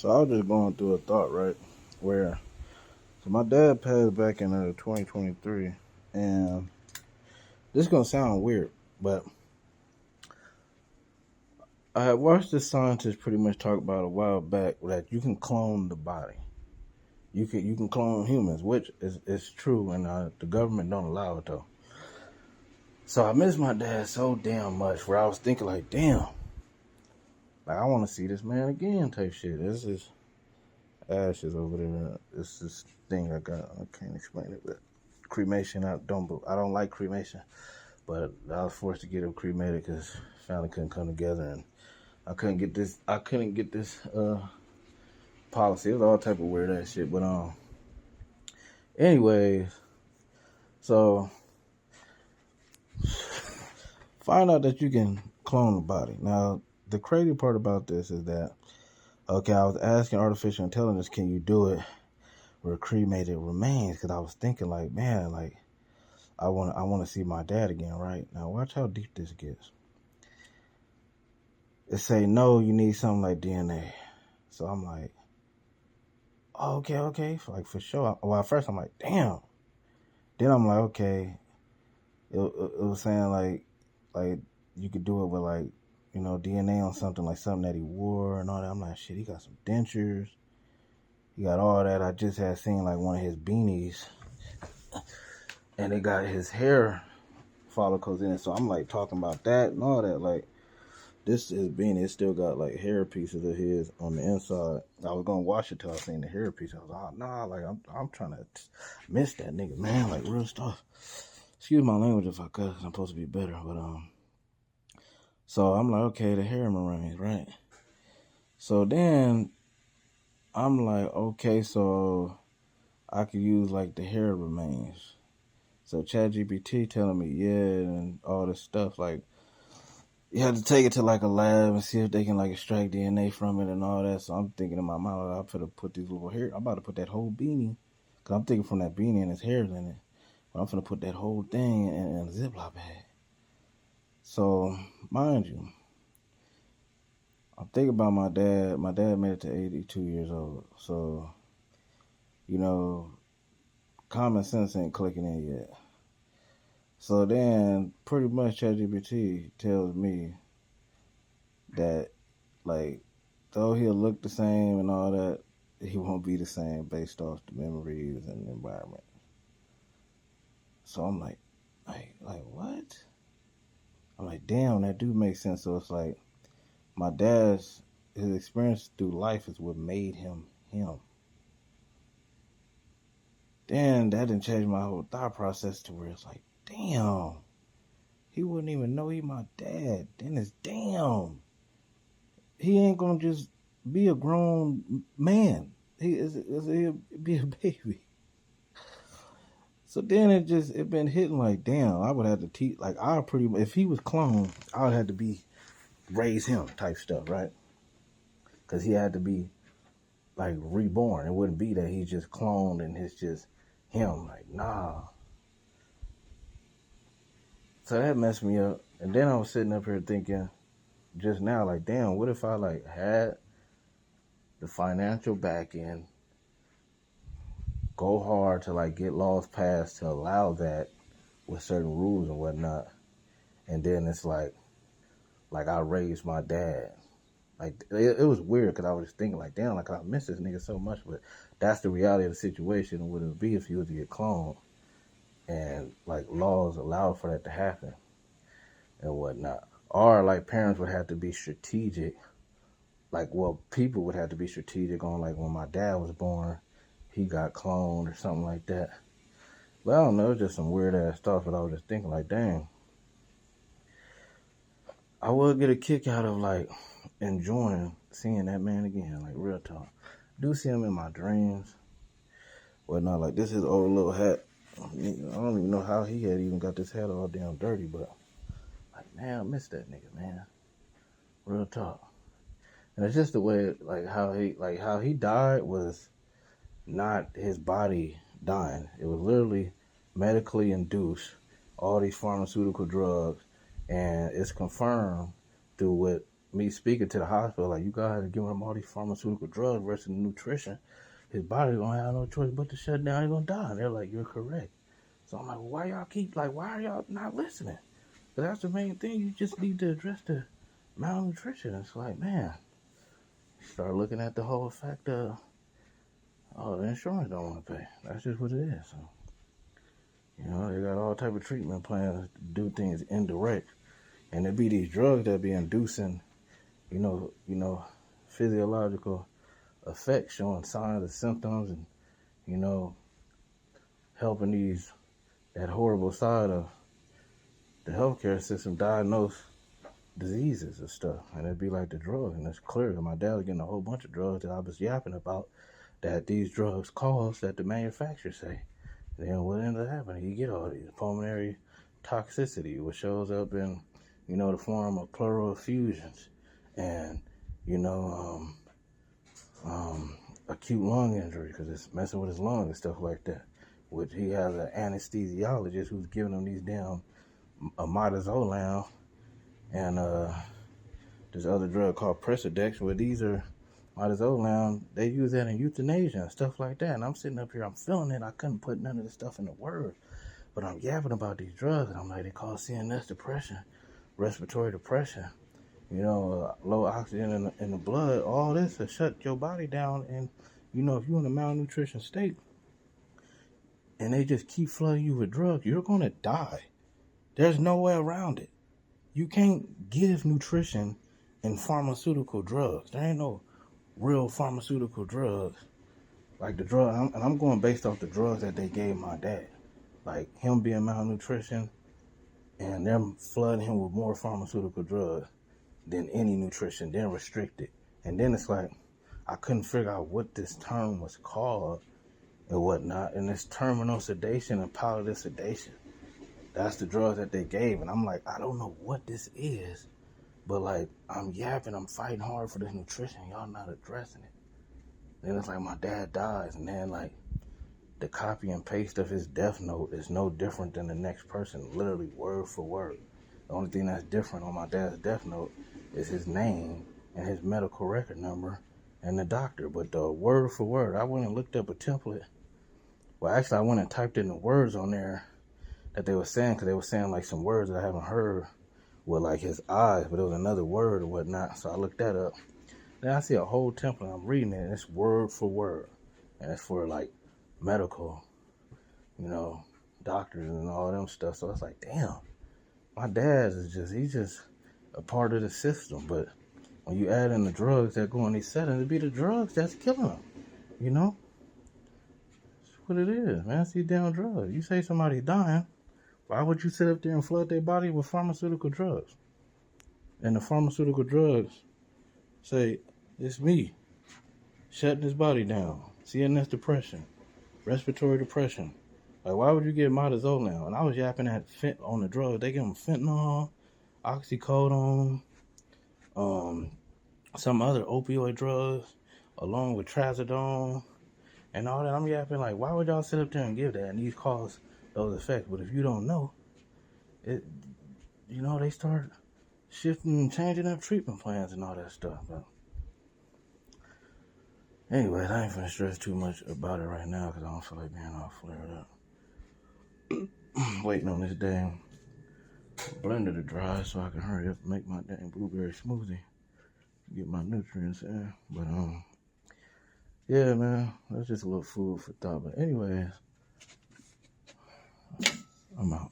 So I was just going through a thought, right? Where so my dad passed back in 2023, and this is gonna sound weird, but I had watched this scientist pretty much talk about a while back that you can clone the body. You can clone humans, which is true, and the government don't allow it though. So I miss my dad so damn much. Where I was thinking like, damn, like I want to see this man again, type shit. This is ashes over there. It's this thing I got. I can't explain it, but cremation. I don't like cremation, but I was forced to get him cremated because family couldn't come together, and I couldn't get this policy. It was all type of weird ass shit. But anyways, so find out that you can clone the body. Now the crazy part about this is that okay, I was asking artificial intelligence, can you do it with cremated remains? Because I was thinking like, man, like I want to see my dad again, right? Now watch how deep this gets. It say no, you need something like DNA. So I'm like, oh, okay, for sure. Well, at first I'm like, damn. Then I'm like, okay. It was saying like you could do it with like DNA on something that he wore and all that. I'm like, shit, he got some dentures. He got all that. I just had seen like one of his beanies, and it got his hair follicles in it. So I'm like talking about that and all that. Like this is beanie. It still got like hair pieces of his on the inside. I was gonna wash it till I seen the hair piece. I was like, oh, nah, like I'm trying to miss that nigga, man. Like real stuff. Excuse my language if I cuss. I'm supposed to be better, but So I'm like, okay, the hair remains, right? So then I'm like, okay, so I could use like the hair remains. So ChatGPT telling me, yeah, and all this stuff, like you have to take it to like a lab and see if they can like extract DNA from it and all that. So I'm thinking in my mind, I'm gonna put these little hair. I'm about to put that whole beanie, cause I'm thinking from that beanie and his hair's in it. But I'm gonna put that whole thing in a Ziploc bag. So mind you, I'm thinking about my dad. My dad made it to 82 years old. So, common sense ain't clicking in yet. So then, pretty much ChatGPT tells me that, like, though he'll look the same and all that, he won't be the same based off the memories and the environment. So I'm like what? I'm like, damn, that do make sense. So it's like, my his experience through life is what made him him. Then that didn't change my whole thought process to where it's like, damn, he wouldn't even know he my dad. Then it's damn, he ain't gonna just be a grown man. He'll be a baby. So then it been hitting like, damn, I would have to teach, like if he was cloned, I would have to be raise him type stuff, right? Because he had to be like reborn. It wouldn't be that he's just cloned and it's just him. Like, nah. So that messed me up. And then I was sitting up here thinking just now, like, damn, what if I like had the financial backing, go hard to like get laws passed to allow that with certain rules and whatnot. And then it's like I raised my dad. Like, it was weird because I was just thinking like, damn, like I miss this nigga so much. But that's the reality of the situation. Would it be if he was to get cloned and like laws allow for that to happen and whatnot? Or like parents would have to be strategic. Like, well, people would have to be strategic on like when my dad was born, he got cloned or something like that. But I don't know, it's just some weird ass stuff. But I was just thinking like, dang, I would get a kick out of like enjoying seeing that man again, like real talk. Do see him in my dreams. Whatnot, like this is old little hat. I don't even know how he had even got this hat all damn dirty, but like, man, I miss that nigga, man. Real talk. And it's just the way, like how he died was not his body dying. It was literally medically induced. All these pharmaceutical drugs, and it's confirmed through what me speaking to the hospital, like, you guys are giving him all these pharmaceutical drugs versus nutrition. His body gonna have no choice but to shut down. He's gonna die. And they're like, you're correct. So I'm like, well, why are y'all not listening? Because that's the main thing. You just need to address the malnutrition. It's like, man, start looking at the whole fact of, oh, the insurance don't want to pay. That's just what it is. So, you know, they got all type of treatment plans to do things indirect. And there be these drugs that be inducing, you know, physiological effects, showing signs and symptoms, and, you know, helping that horrible side of the healthcare system diagnose diseases and stuff. And it'd be like the drugs, and it's clear that my dad was getting a whole bunch of drugs that I was yapping about that these drugs cause that the manufacturers say. And then what ended up happening? You get all these pulmonary toxicity, which shows up in, you know, the form of pleural effusions and, you know, acute lung injury because it's messing with his lungs and stuff like that. Which he has an anesthesiologist who's giving him these damn midazolam and this other drug called Presidex, where these are midazolam. They use that in euthanasia and stuff like that. And I'm sitting up here, I'm feeling it. I couldn't put none of this stuff into words, but I'm yapping about these drugs, and I'm like, they call CNS depression, respiratory depression, you know, low oxygen in the blood. All this will shut your body down. And, you know, if you're in a malnutrition state and they just keep flooding you with drugs, you're going to die. There's no way around it. You can't give nutrition in pharmaceutical drugs. There ain't no real pharmaceutical drugs. Like the drug, and I'm going based off the drugs that they gave my dad. Like him being malnutrition and them flooding him with more pharmaceutical drugs than any nutrition, then restricted. And then it's like, I couldn't figure out what this term was called and whatnot. And it's terminal sedation and palliative sedation. That's the drugs that they gave. And I'm like, I don't know what this is, but like, I'm yapping, I'm fighting hard for this nutrition. Y'all not addressing it. Then it's like my dad dies, and then like the copy and paste of his death note is no different than the next person, literally word for word. The only thing that's different on my dad's death note is his name and his medical record number and the doctor. But the word for word, I went and looked up a template. Well, actually, I went and typed in the words on there that they were saying, because they were saying like some words that I haven't heard with like his eyes, but it was another word or whatnot. So I looked that up. Then I see a whole template. I'm reading it, and it's word for word, and it's for like medical, you know, doctors and all them stuff. So it's like, damn, my dad he's just a part of the system. But when you add in the drugs that go in these settings, it'd be the drugs that's killing them, you know? That's what it is, man. It's these damn drugs. You say somebody's dying, why would you sit up there and flood their body with pharmaceutical drugs? And the pharmaceutical drugs say, it's me, shutting his body down, CNS depression, respiratory depression. Like, why would you get midazolam? And I was yapping at on the drugs. They give them fentanyl, oxycodone, some other opioid drugs, along with trazodone, and all that. I'm yapping like, why would y'all sit up there and give that? And these cause those effects. But if you don't know, it, you know, they start shifting and changing up treatment plans and all that stuff. But anyway, I ain't finna stress too much about it right now because I don't feel like being all flared up. Waiting on this damn blender to dry so I can hurry up and make my damn blueberry smoothie. Get my nutrients in. But yeah, man, that's just a little food for thought. But anyways, I'm out.